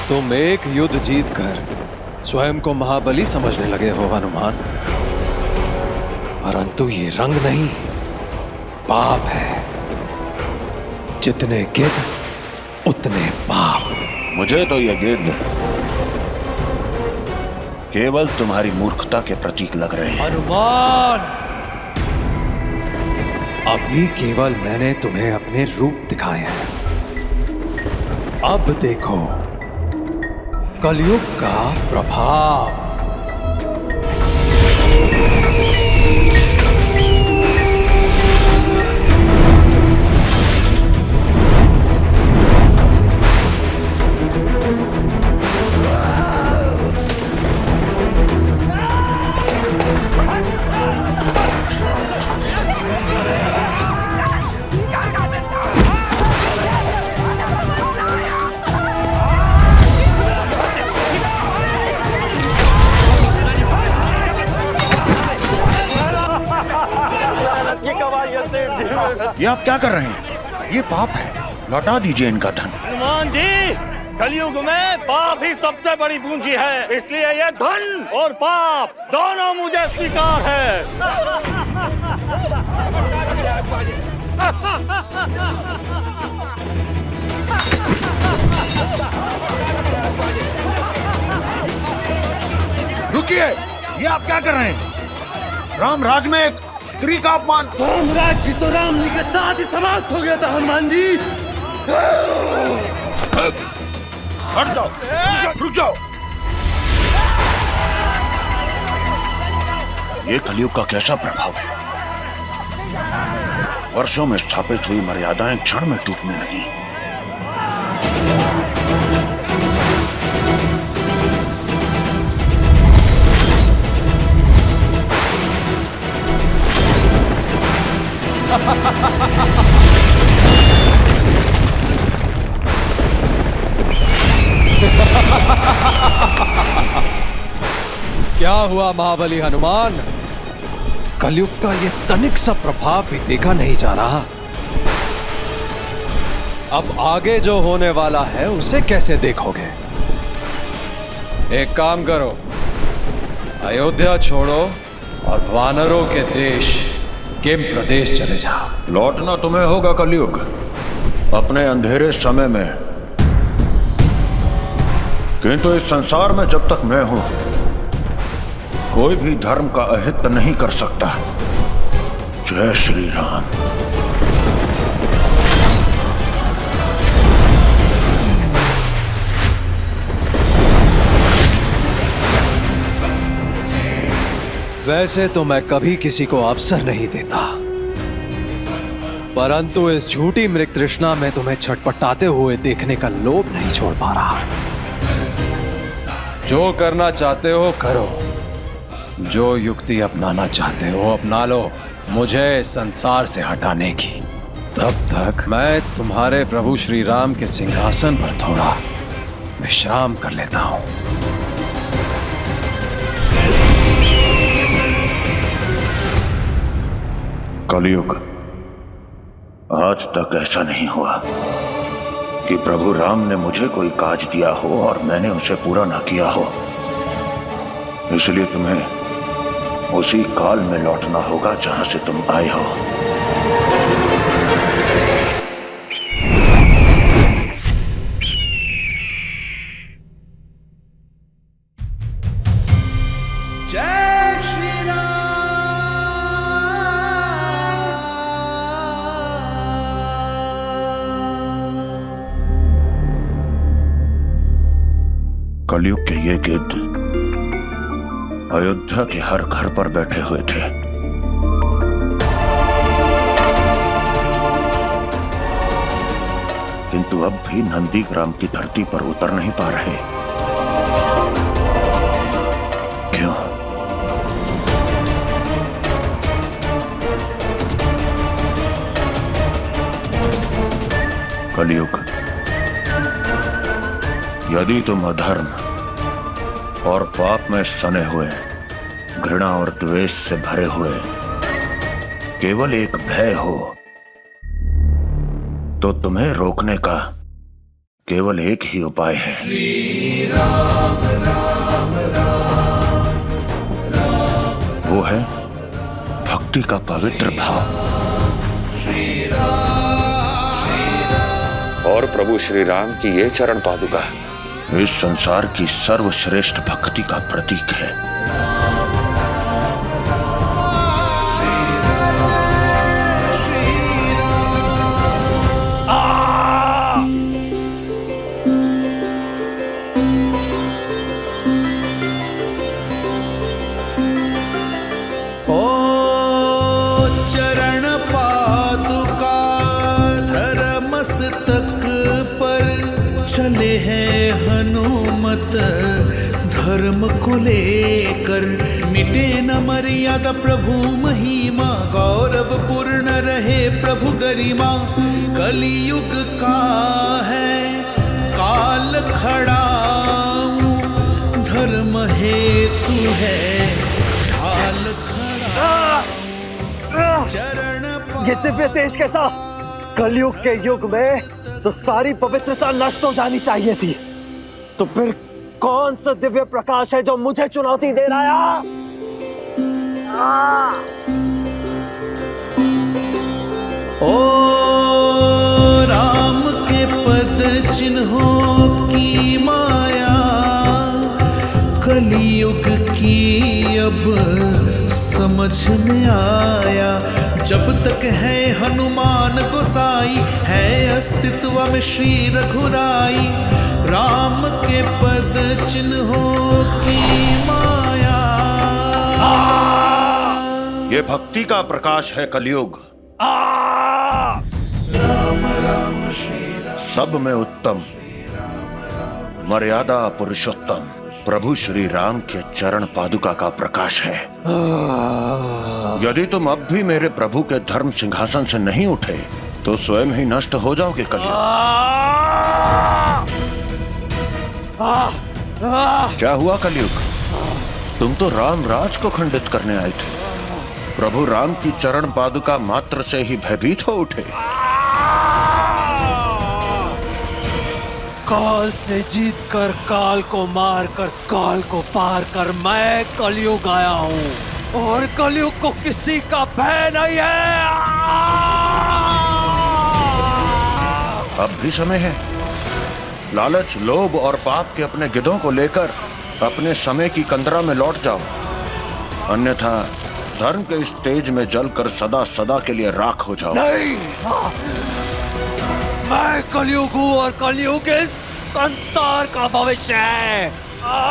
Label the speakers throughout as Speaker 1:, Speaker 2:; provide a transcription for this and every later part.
Speaker 1: तुम एक युद्ध जीतकर स्वयं को महाबली समझने लगे हो हनुमान, परंतु ये रंग नहीं, पाप है। जितने गिद्ध उतने पाप।
Speaker 2: मुझे तो यह गिद्ध केवल तुम्हारी मूर्खता के प्रतीक लग रहे हैं।
Speaker 1: हनुमान, अभी केवल मैंने तुम्हें अपने रूप दिखाए हैं। अब देखो कलयुग का प्रभाव।
Speaker 2: ये आप क्या कर रहे हैं? ये पाप है, लौटा दीजिए इनका धन।
Speaker 3: हनुमान जी, कलयुग में पाप ही सबसे बड़ी पूंजी है, इसलिए ये धन और पाप दोनों मुझे स्वीकार है।
Speaker 2: रुकिए, ये आप क्या कर रहे हैं? राम राज में एक स्त्री का अपमान।
Speaker 3: राम राज्य तो राम जी के साथ ही समाप्त हो गया था हनुमान जी।
Speaker 2: हट जाओ, रुक जाओ। ये कलयुग का कैसा प्रभाव है? वर्षों में स्थापित हुई मर्यादाएं क्षण में टूटने लगी।
Speaker 1: क्या हुआ महाबली हनुमान? कलयुग का ये तनिक सा प्रभाव भी देखा नहीं जा रहा। अब आगे जो होने वाला है उसे कैसे देखोगे? एक काम करो, अयोध्या छोड़ो और वानरों के देश किम प्रदेश चले जाओ।
Speaker 2: लौटना तुम्हें होगा कलयुग, अपने अंधेरे समय में। किंतु इस संसार में जब तक मैं हूं, कोई भी धर्म का अहित नहीं कर सकता। जय श्री राम।
Speaker 1: वैसे तो मैं कभी किसी को अवसर नहीं देता, परंतु इस झूठी मृग तृष्णा में तुम्हें छटपटाते हुए देखने का लोभ नहीं छोड़ पा रहा। जो करना चाहते हो करो, जो युक्ति अपनाना चाहते हो अपना लो, मुझे इस संसार से हटाने की। तब तक मैं तुम्हारे प्रभु श्री राम के सिंहासन पर थोड़ा विश्राम कर लेता हूं।
Speaker 2: कलयुग, आज तक ऐसा नहीं हुआ कि प्रभु राम ने मुझे कोई काज दिया हो और मैंने उसे पूरा ना किया हो। इसलिए तुम्हें उसी काल में लौटना होगा जहां से तुम आए हो।
Speaker 3: जय श्री राम।
Speaker 2: कलयुग के ये गिद्ध अयोध्या के हर घर पर बैठे हुए थे। किंतु अब भी नंदीग्राम की धरती पर उतर नहीं पा रहे। क्यों? कलयुग, यदि तुम अधर्म और पाप में सने हुए, घृणा और द्वेष से भरे हुए केवल एक भय हो, तो तुम्हें रोकने का केवल एक ही उपाय है। वो है भक्ति का पवित्र भाव। और प्रभु श्री राम की ये चरण पादुका इस संसार की सर्वश्रेष्ठ भक्ति का प्रतीक है।
Speaker 4: चले हैं हनुमत धर्म को लेकर, मिटे न मर्यादा प्रभु महिमा, गौरव पूर्ण रहे प्रभु गरिमा। कलियुग का है काल खड़ा, धर्म हेतु है ढाल खड़ा। चरण
Speaker 5: ये दिव्य तेज कैसा? कलयुग के युग में तो सारी पवित्रता नष्ट हो जानी चाहिए थी, तो फिर कौन सा दिव्य प्रकाश है जो मुझे चुनौती दे रहा है?
Speaker 4: ओ राम के पद चिन्हों की माया, कलियुग की अब समझ में आया। जब तक है हनुमान गोसाई, है अस्तित्व में श्री रघुराई। राम के पद चिन्हों की माया।
Speaker 2: ये भक्ति का प्रकाश है कलियुग। सब में उत्तम, मर्यादा पुरुषोत्तम प्रभु श्री राम के चरण पादुका का प्रकाश है। यदि तुम अब भी मेरे प्रभु के धर्म सिंहासन से नहीं उठे तो स्वयं ही नष्ट हो जाओगे कलियुग। क्या हुआ कलियुग? तुम तो राम राज को खंडित करने आए थे, प्रभु राम की चरण पादुका मात्र से ही भयभीत हो उठे।
Speaker 5: काल से जीतकर काल को मारकर काल को पार कर मैं कलयुग आया हूँ, और कलयुग को किसी का भय नहीं है।
Speaker 2: अब भी समय है। लालच, लोभ और पाप के अपने गिद्धों को लेकर अपने समय की कंदरा में लौट जाओ, अन्यथा धर्म के इस तेज में जलकर सदा सदा के लिए राख हो जाओ।
Speaker 5: नहीं, मैं कलयुग हूँ और कलयुग इस संसार का भविष्य है।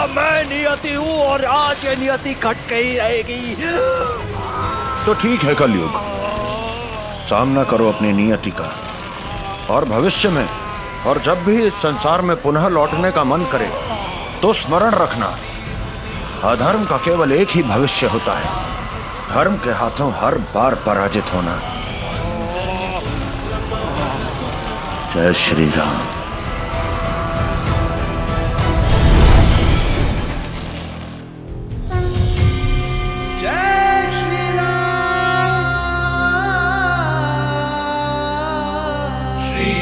Speaker 5: मैं नियति हूँ और आज ये नियति घट के ही रहेगी।
Speaker 2: तो ठीक है कलयुग, सामना करो अपनी नियति का, और भविष्य में और जब भी इस संसार में पुनः लौटने का मन करे तो स्मरण रखना, अधर्म का केवल एक ही भविष्य होता है, धर्म के हाथों हर बार पराजित होना। जय श्री राम।
Speaker 4: जय श्री राम। श्री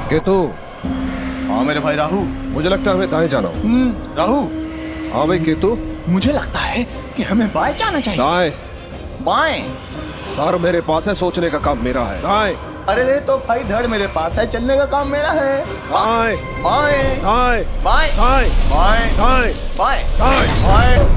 Speaker 1: केतु,
Speaker 6: हाँ मेरे भाई राहु।
Speaker 1: मुझे लगता है हमें दाएं जाना हो।
Speaker 6: राहु,
Speaker 1: हाँ भाई केतु,
Speaker 6: मुझे लगता है कि हमें बाएं जाना चाहिए।
Speaker 1: दाएं।
Speaker 6: बाएं?
Speaker 1: सर मेरे पास है, सोचने का काम मेरा है। दाएं।
Speaker 6: अरे रे, तो भाई धड़ मेरे पास है, चलने का काम मेरा है।
Speaker 1: दाएं।
Speaker 6: बाएं
Speaker 1: दाएं।
Speaker 6: बाएं
Speaker 1: दाएं।
Speaker 6: बाएं
Speaker 1: दाएं।
Speaker 6: बाएं
Speaker 1: दाएं।
Speaker 6: बाएं।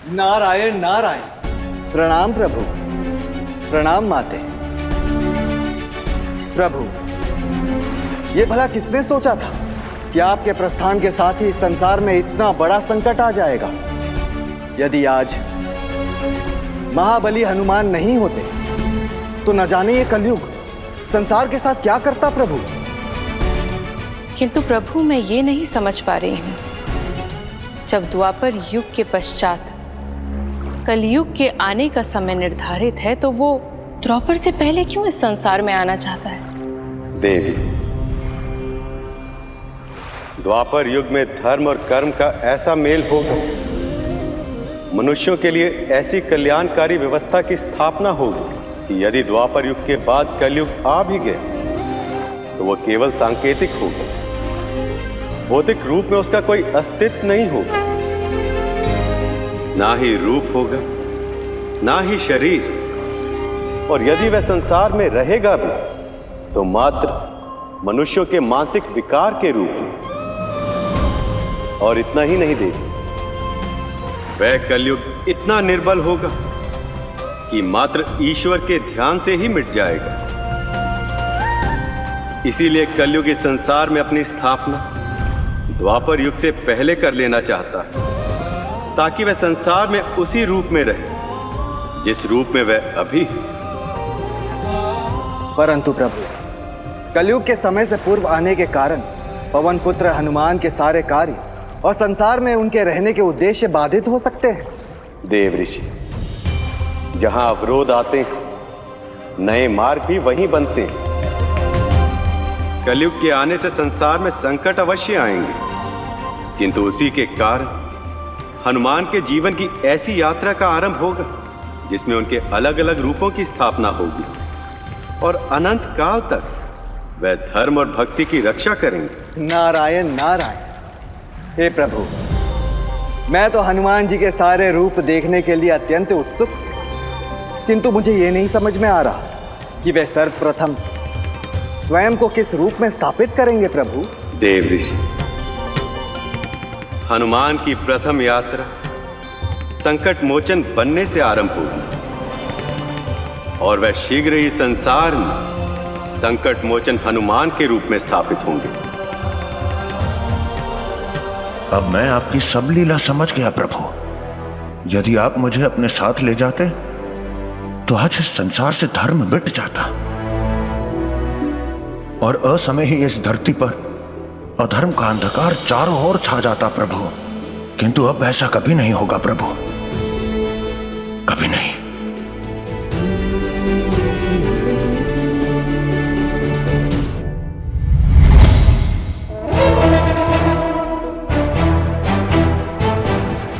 Speaker 5: नारायण नारायण। प्रणाम प्रभु, प्रणाम माते। प्रभु, ये भला किसने सोचा था कि आपके प्रस्थान के साथ ही संसार में इतना बड़ा संकट आ जाएगा। यदि आज महाबली हनुमान नहीं होते तो न जाने ये कलयुग संसार के साथ क्या करता। प्रभु,
Speaker 7: किंतु प्रभु मैं ये नहीं समझ पा रही हूँ, जब द्वापर युग के पश्चात कलयुग के आने का समय निर्धारित है तो वो द्वापर से पहले क्यों इस संसार में आना चाहता है?
Speaker 8: देवी, द्वापर युग में धर्म और कर्म का ऐसा मेल होगा, मनुष्यों के लिए ऐसी कल्याणकारी व्यवस्था की स्थापना होगी कि यदि द्वापर युग के बाद कलयुग आ भी गया तो वह केवल सांकेतिक होगा। भौतिक रूप में उसका कोई अस्तित्व नहीं होगा, ना ही रूप होगा, ना ही शरीर, और यदि वह संसार में रहेगा भी तो मात्र मनुष्यों के मानसिक विकार के रूप में। और इतना ही नहीं देगी, वह कलयुग इतना निर्बल होगा कि मात्र ईश्वर के ध्यान से ही मिट जाएगा। इसीलिए कलयुग इस संसार में अपनी स्थापना द्वापर युग से पहले कर लेना चाहता है, ताकि वह संसार में उसी रूप में रहे जिस रूप में वह अभी है।
Speaker 5: परंतु प्रभु, कलयुग के समय से पूर्व आने के कारण पवन पुत्र हनुमान के सारे कार्य और संसार में उनके रहने के उद्देश्य बाधित हो सकते हैं।
Speaker 8: देव ऋषि, जहां अवरोध आते हैं, नए मार्ग भी वहीं बनते हैं। कलयुग के आने से संसार में संकट अवश्य आएंगे, किंतु उसी के कारण हनुमान के जीवन की ऐसी यात्रा का आरंभ होगा जिसमें उनके अलग अलग रूपों की स्थापना होगी और अनंत काल तक वह धर्म और भक्ति की रक्षा करेंगे।
Speaker 5: नारायण नारायण। हे प्रभु, मैं तो हनुमान जी के सारे रूप देखने के लिए अत्यंत उत्सुक, किंतु मुझे ये नहीं समझ में आ रहा कि वे सर्वप्रथम स्वयं को किस रूप में स्थापित करेंगे। प्रभु
Speaker 8: देव ऋषि, हनुमान की प्रथम यात्रा संकट मोचन बनने से आरंभ होगी और वह शीघ्र ही संसार में संकट मोचन हनुमान के रूप में स्थापित होंगे।
Speaker 2: अब मैं आपकी सब लीला समझ गया प्रभु। यदि आप मुझे अपने साथ ले जाते तो आज इस संसार से धर्म मिट जाता और असमय ही इस धरती पर अधर्म का अंधकार चारों ओर छा जाता प्रभु। किंतु अब ऐसा कभी नहीं होगा प्रभु, कभी नहीं।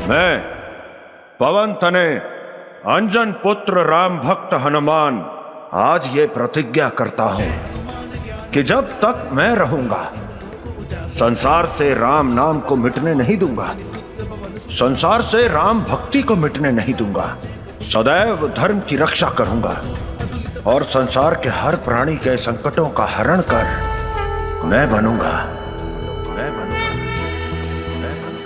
Speaker 9: मैं पवन तने अंजन पुत्र राम भक्त हनुमान आज ये प्रतिज्ञा करता हूं कि जब तक मैं रहूंगा संसार से राम नाम को मिटने नहीं दूंगा, संसार से राम भक्ति को मिटने नहीं दूंगा। सदैव धर्म की रक्षा करूंगा और संसार के हर प्राणी के संकटों का हरण कर मैं बनूंगा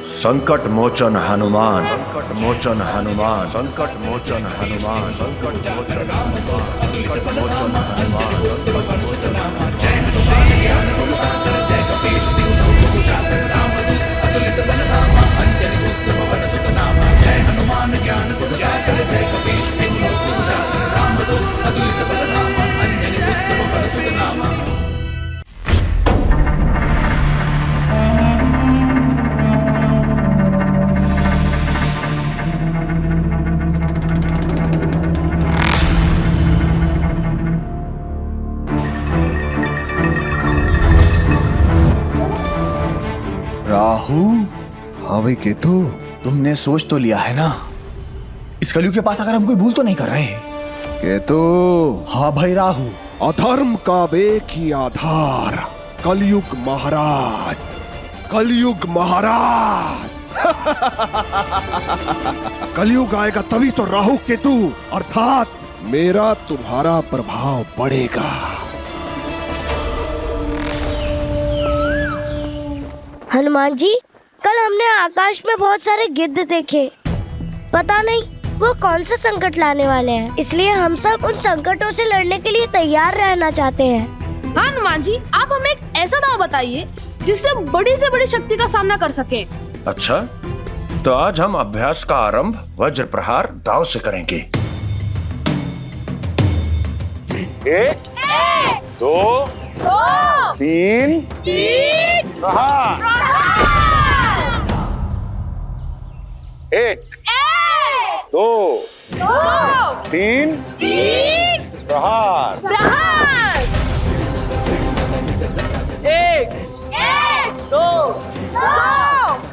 Speaker 9: संकट मोचन हनुमान। संकट मोचन हनुमान। संकट मोचन हनुमान। संकट मोचन हनुमान। संकट मोचन हनुमान। संकट मोचन हनुमान। जय हनुमान ज्ञान गुण सागर, जय कपीश तिहु लोक उजागर, रामदूत अतुलित बल धामा, अंजनी पुत्र पवन सुत नामा। जय हनुमान ज्ञान गुण सागर, जय कपीश तिहु लोक उजागर, रामदूत अतुलित बल धामा, अंजनी पुत्र पवन सुत नामा।
Speaker 6: राहु,
Speaker 1: हाँ भाई केतु,
Speaker 6: तुमने सोच तो लिया है ना? इस कलयुग के पास अगर हम कोई भूल तो नहीं कर रहे हैं?
Speaker 1: केतु।
Speaker 6: हाँ भाई राहु।
Speaker 10: अधर्म का एक ही आधार कलयुग महाराज, कलयुग महाराज। कलयुग आएगा तभी तो राहु केतु अर्थात मेरा तुम्हारा प्रभाव बढ़ेगा।
Speaker 11: हनुमान जी, कल हमने आकाश में बहुत सारे गिद्ध देखे, पता नहीं वो कौन सा संकट लाने वाले हैं, इसलिए हम सब उन संकटों से लड़ने के लिए तैयार रहना चाहते हैं।
Speaker 12: हाँ हनुमान जी, आप हमें एक ऐसा दाव बताइए जिससे बड़ी से बड़ी शक्ति का सामना कर सके।
Speaker 9: अच्छा, तो आज हम अभ्यास का आरंभ वज्र प्रहार दाव से करेंगे।
Speaker 8: 1 2 3
Speaker 9: एक, दो, तीन, प्रहार।
Speaker 12: एक, दो,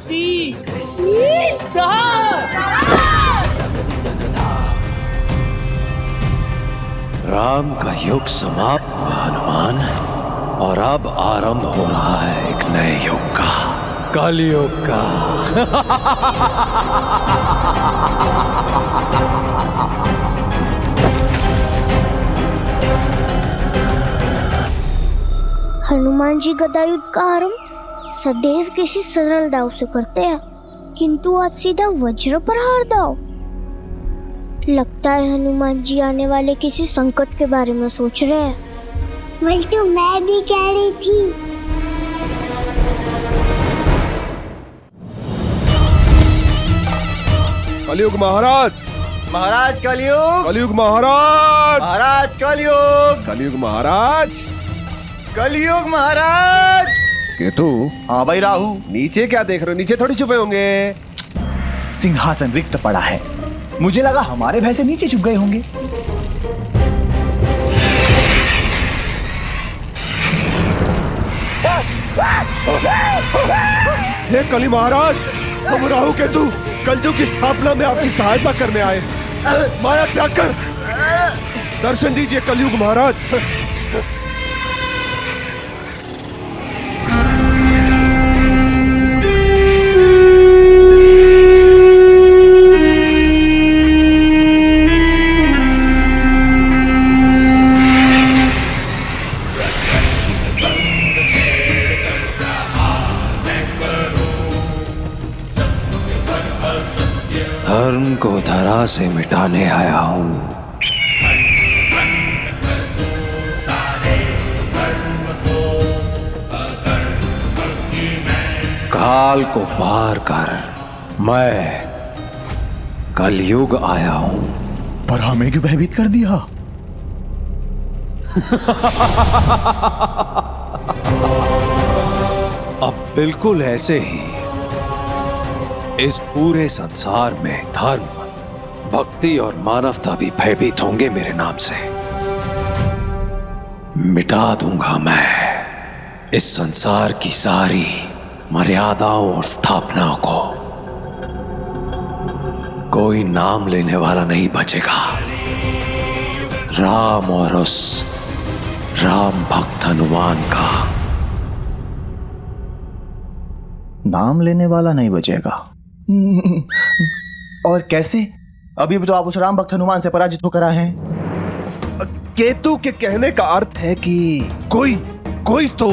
Speaker 12: तीन,
Speaker 1: राम का युग समाप्त हुआ हनुमान, और अब आरंभ हो रहा है एक नए युग का, कलयुग का।
Speaker 11: हनुमान जी गदा युद्ध का आरंभ सदैव किसी सरल दाव से करते हैं, किंतु आज सीधा वज्र प्रहार दाव। लगता है हनुमान जी आने वाले किसी संकट के बारे में सोच रहे हैं। वही तो मैं भी कह रही थी।
Speaker 10: कलयुग महाराज,
Speaker 6: महाराज कलयुग,
Speaker 10: कलयुग महाराज,
Speaker 6: महाराज कलयुग,
Speaker 10: कलयुग महाराज,
Speaker 6: कलयुग महाराज।
Speaker 10: केतु।
Speaker 6: हाँ भाई राहु,
Speaker 10: नीचे क्या देख रहे हो? नीचे थोड़ी छुपे होंगे।
Speaker 6: सिंहासन रिक्त पड़ा है, मुझे लगा हमारे भय से नीचे छुप गए होंगे।
Speaker 10: हे कली महाराज, हम राहु केतु कलयुग की स्थापना में आपकी सहायता करने आए। माया त्याग कर दर्शन दीजिए कलयुग महाराज।
Speaker 1: धर्म को धरा से मिटाने आया हूं। काल को पार कर मैं कलयुग आया हूं।
Speaker 6: पर हमें क्यों भयभीत कर दिया?
Speaker 1: अब बिल्कुल ऐसे ही इस पूरे संसार में धर्म, भक्ति और मानवता भी भयभीत होंगे मेरे नाम से। मिटा दूंगा मैं इस संसार की सारी मर्यादाओं और स्थापनाओं को। कोई नाम लेने वाला नहीं बचेगा राम और उस राम भक्त हनुमान का।
Speaker 6: नाम लेने वाला नहीं बचेगा? और कैसे? अभी भी तो आप उस राम भक्त हनुमान से पराजित होकर आए हैं।
Speaker 10: केतु के कहने का अर्थ है कि कोई तो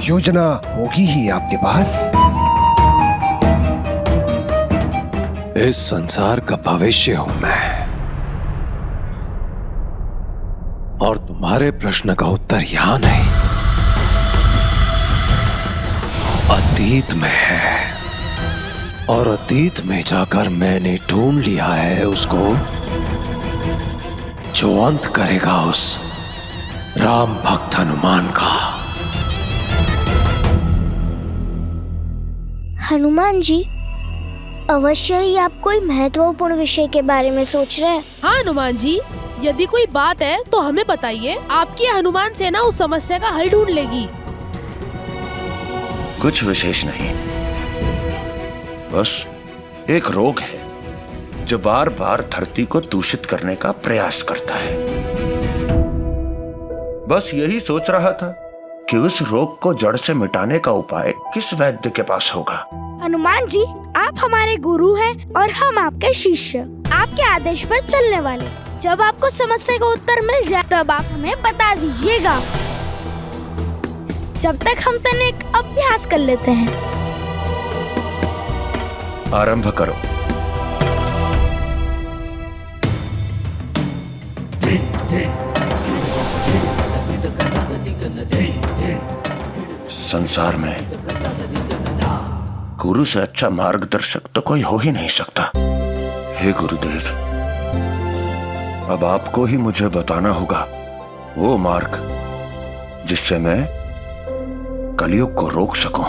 Speaker 10: योजना होगी ही आपके पास।
Speaker 1: इस संसार का भविष्य हूं मैं, और तुम्हारे प्रश्न का उत्तर यहां नहीं, अतीत में है। और अतीत में जाकर मैंने ढूंढ लिया है उसको जो अंत करेगा उस राम भक्त हनुमान का।
Speaker 11: हनुमान जी, अवश्य ही आप कोई महत्वपूर्ण विषय के बारे में सोच रहे हैं।
Speaker 12: हाँ हनुमान जी, यदि कोई बात है तो हमें बताइए। आपकी हनुमान सेना उस समस्या का हल ढूंढ लेगी।
Speaker 2: कुछ विशेष नहीं, बस एक रोग है जो बार बार धरती को दूषित करने का प्रयास करता है। बस यही सोच रहा था कि उस रोग को जड़ से मिटाने का उपाय किस वैद्य के पास होगा।
Speaker 11: हनुमान जी, आप हमारे गुरु हैं और हम आपके शिष्य, आपके आदेश पर चलने वाले। जब आपको समस्या का उत्तर मिल जाए तब आप हमें बता दीजिएगा। जब तक हम तनिक अभ्यास कर लेते हैं।
Speaker 2: आरंभ करो। संसार में गुरु से अच्छा मार्गदर्शक तो कोई हो ही नहीं सकता। हे गुरुदेव, अब आपको ही मुझे बताना होगा वो मार्ग जिससे मैं कलयुग को रोक सकूं।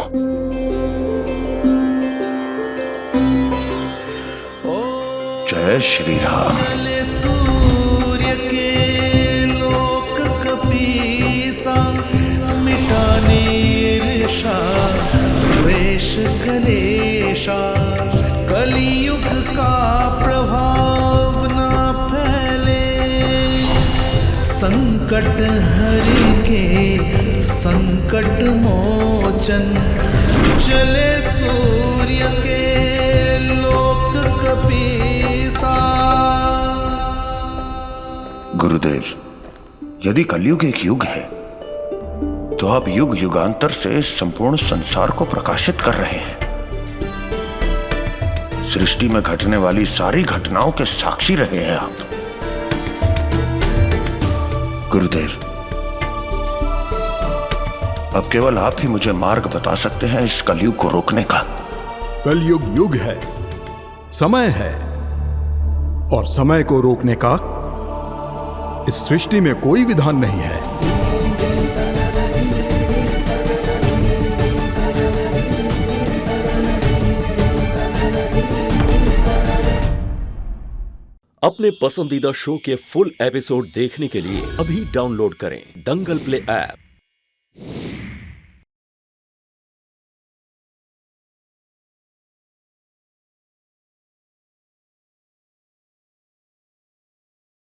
Speaker 2: जय श्री राम।
Speaker 4: चले सूर्य के लोक कपीसा, मिटाने ईर्षा द्वेष कलेशा। कलियुग का प्रभाव ना फैले, संकट हरि के संकट मोचन। चले सूर्य के लोक कपीसा।
Speaker 2: गुरुदेव, यदि कलयुग एक युग है तो आप युग युगांतर से इस संपूर्ण संसार को प्रकाशित कर रहे हैं। सृष्टि में घटने वाली सारी घटनाओं के साक्षी रहे हैं आप। गुरुदेव, अब केवल आप ही मुझे मार्ग बता सकते हैं इस कलयुग को रोकने का।
Speaker 13: कलयुग युग है, समय है, और समय को रोकने का इस सृष्टि में कोई विधान नहीं है।
Speaker 14: अपने पसंदीदा शो के फुल एपिसोड देखने के लिए अभी डाउनलोड करें दंगल प्ले ऐप।